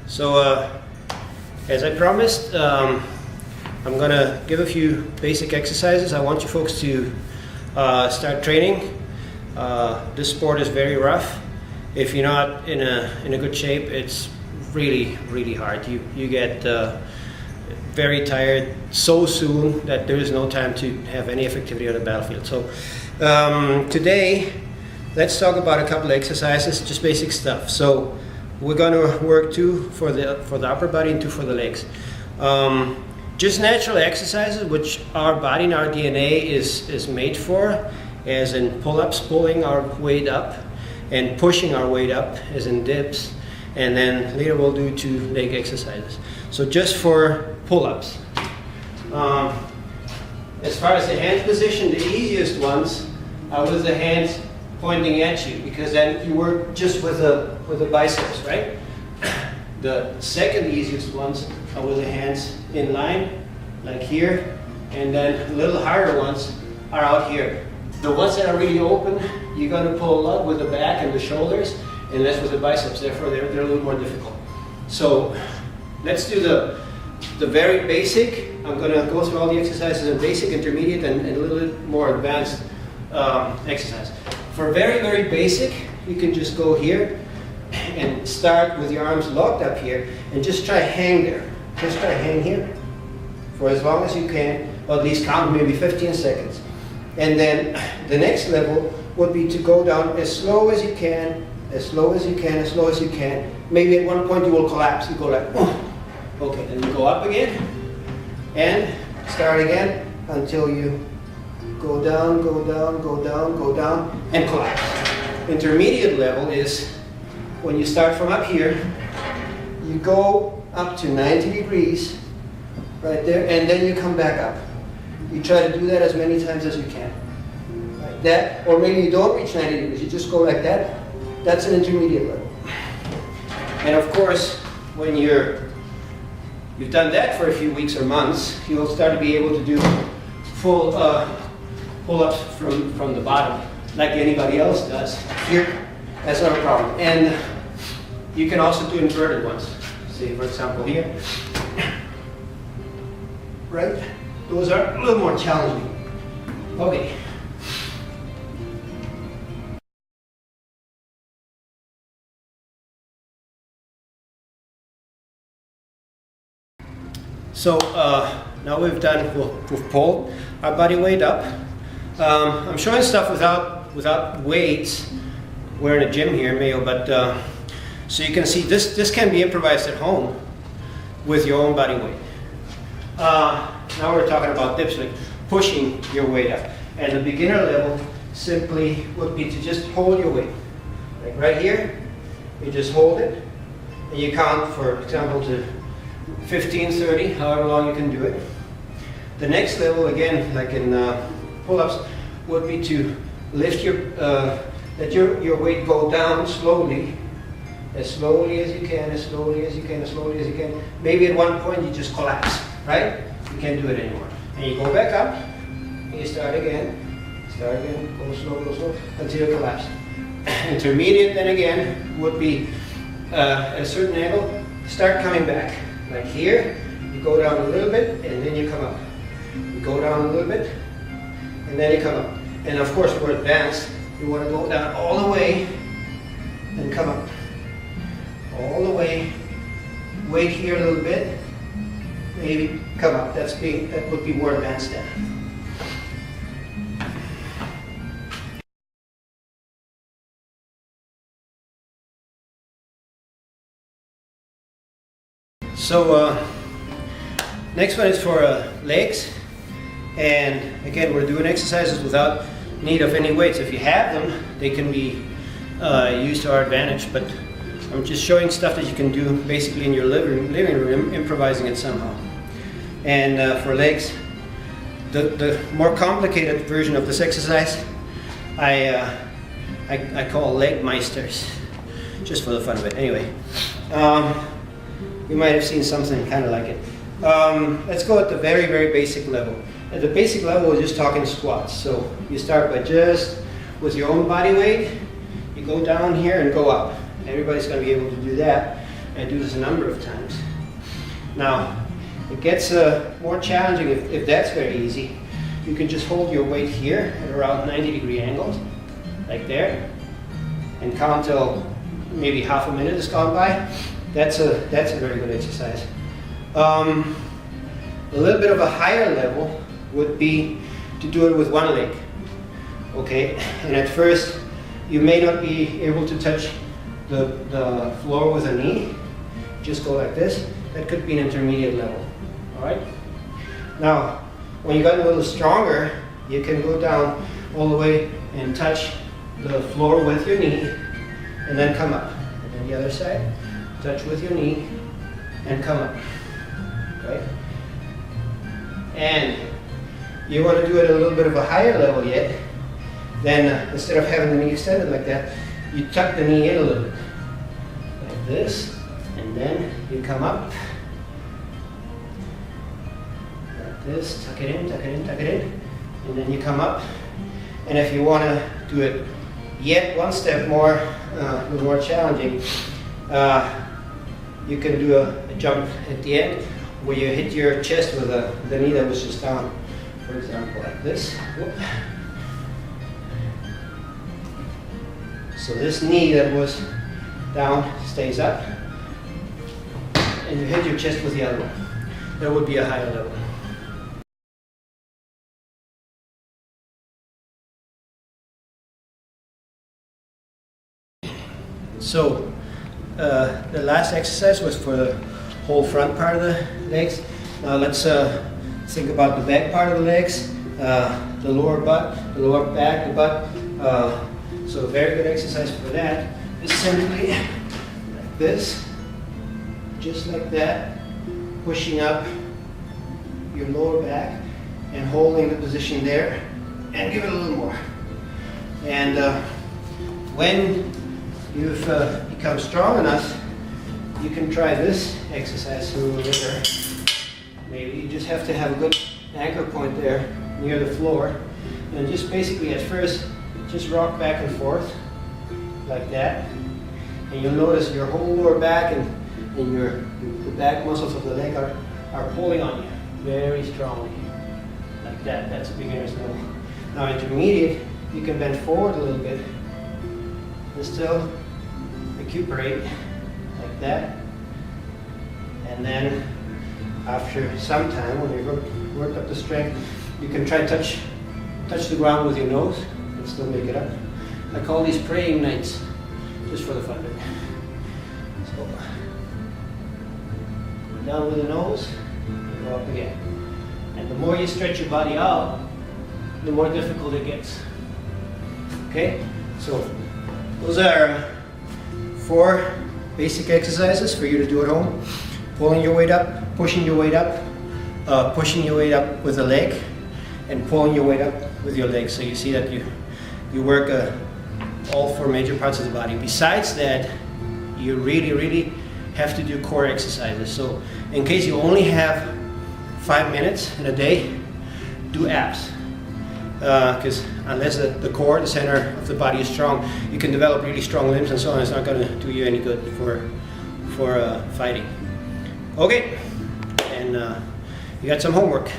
So as I promised, I'm gonna give a few basic exercises. I want you folks to start training. This sport is very rough. If you're not in a good shape, it's really hard. You get very tired so soon that there is no time to have any effectivity on the battlefield. So today, let's talk about a couple of exercises, just basic stuff. So we're going to work two for the upper body and two for the legs. Just natural exercises which our body and our DNA is made for, as in pull-ups, pulling our weight up, and pushing our weight up, as in dips. And then later we'll do two leg exercises. So just for pull-ups. As far as the hand position, the easiest ones are with the hands pointing at you, because then you work just with the biceps, right? The second easiest ones are with the hands in line, like here, and then a little harder ones are out here. The ones that are really open, you're going to pull a lot with the back and the shoulders, and less with the biceps. Therefore, they're a little more difficult. So let's do the very basic. I'm going to go through all the exercises in basic, intermediate, and a little bit more advanced exercise. For very basic, you can just go here and start with your arms locked up here and just try hang there. Just try hang here for as long as you can, or at least count maybe 15 seconds. And then the next level would be to go down as slow as you can, as slow as you can, as slow as you can. Maybe at one point you will collapse. You go like, oh. Okay, then you go up again and start again until you go down, go down, go down, go down, and collapse. Intermediate level is when you start from up here, you go up to 90 degrees, right there, and then you come back up. You try to do that as many times as you can. Like that, or maybe you don't reach 90 degrees, you just go like that. That's an intermediate level. And of course, when you've done that for a few weeks or months, you'll start to be able to do full pull-ups from the bottom, like anybody else does. Here, that's not a problem. And you can also do inverted ones. Say, for example, here. Right? Those are a little more challenging. Okay. So now we've pulled our body weight up. I'm showing stuff without weights. We're in a gym here in Mayo, but so you can see this can be improvised at home with your own body weight. Now we're talking about dips, like pushing your weight up. And the beginner level simply would be to just hold your weight. Like right here, you just hold it, and you count, for example, to 15, 30, however long you can do it. The next level, again, like in pull-ups, would be to lift let your weight go down slowly as you can, as slowly as you can, as slowly as you can. Maybe at one point you just collapse, right? You can't do it anymore. And you go back up, and you start again, go slow, until you collapse. Intermediate, then again, would be at a certain angle, start coming back. Like here, you go down a little bit, and then you come up. You go down a little bit, and then you come up. And of course, for advanced, you want to go down all the way, and come up. All the way, wait here a little bit, maybe come up. That would be more advanced then. So next one is for legs, and again we're doing exercises without need of any weights. If you have them, they can be used to our advantage, but I'm just showing stuff that you can do basically in your living room, improvising it somehow. And for legs, the more complicated version of this exercise, I call leg meisters, just for the fun of it. Anyway, you might have seen something kind of like it. Let's go at the very basic level. At the basic level, we're just talking squats. So you start by just with your own body weight, you go down here and go up. Everybody's going to be able to do that. I do this a number of times. Now, it gets more challenging if that's very easy. You can just hold your weight here at around 90-degree angles, like there, and count till maybe half a minute has gone by. That's a very good exercise. A little bit of a higher level would be to do it with one leg. Okay, and at first you may not be able to touch the floor with a knee. Just go like this. That could be an intermediate level. All right. Now, when you got a little stronger, you can go down all the way and touch the floor with your knee, and then come up. And then the other side, touch with your knee, and come up. Right. And you want to do it at a little bit of a higher level yet. Then instead of having the knee extended like that, you tuck the knee in a little bit, like this, and then you come up, like this, tuck it in, tuck it in, tuck it in, and then you come up. And if you want to do it yet one step more, a little more challenging, you can do a jump at the end where you hit your chest with the knee that was just down, for example, like this. Whoop. So this knee that was down stays up, and you hit your chest with the other one. That would be a higher level. So the last exercise was for the whole front part of the legs. Now let's think about the back part of the legs, the lower butt, the lower back, the butt. So a very good exercise for that is simply like this, just like that, pushing up your lower back and holding the position there, and give it a little more. And when you've become strong enough, you can try this exercise a little later. Maybe you just have to have a good anchor point there near the floor, and just basically at first just rock back and forth like that, and you'll notice your whole lower back and the back muscles of the leg are pulling on you very strongly, like that. That's a beginner's level. Now intermediate, you can bend forward a little bit and still recuperate like that, and then after some time, when you've worked up the strength, you can try to touch the ground with your nose and still make it up. I call these praying nights, just for the fun of it. So, go down with the nose, and go up again. And the more you stretch your body out, the more difficult it gets. Okay? So, those are 4 basic exercises for you to do at home. Pulling your weight up, pushing your weight up, pushing your weight up with a leg, and pulling your weight up with your legs. So you see that you work all 4 major parts of the body. Besides that, you really have to do core exercises. So in case you only have 5 minutes in a day, do abs. Because unless the core, the center of the body is strong, you can develop really strong limbs and so on. It's not going to do you any good for fighting. Okay, and you got some homework.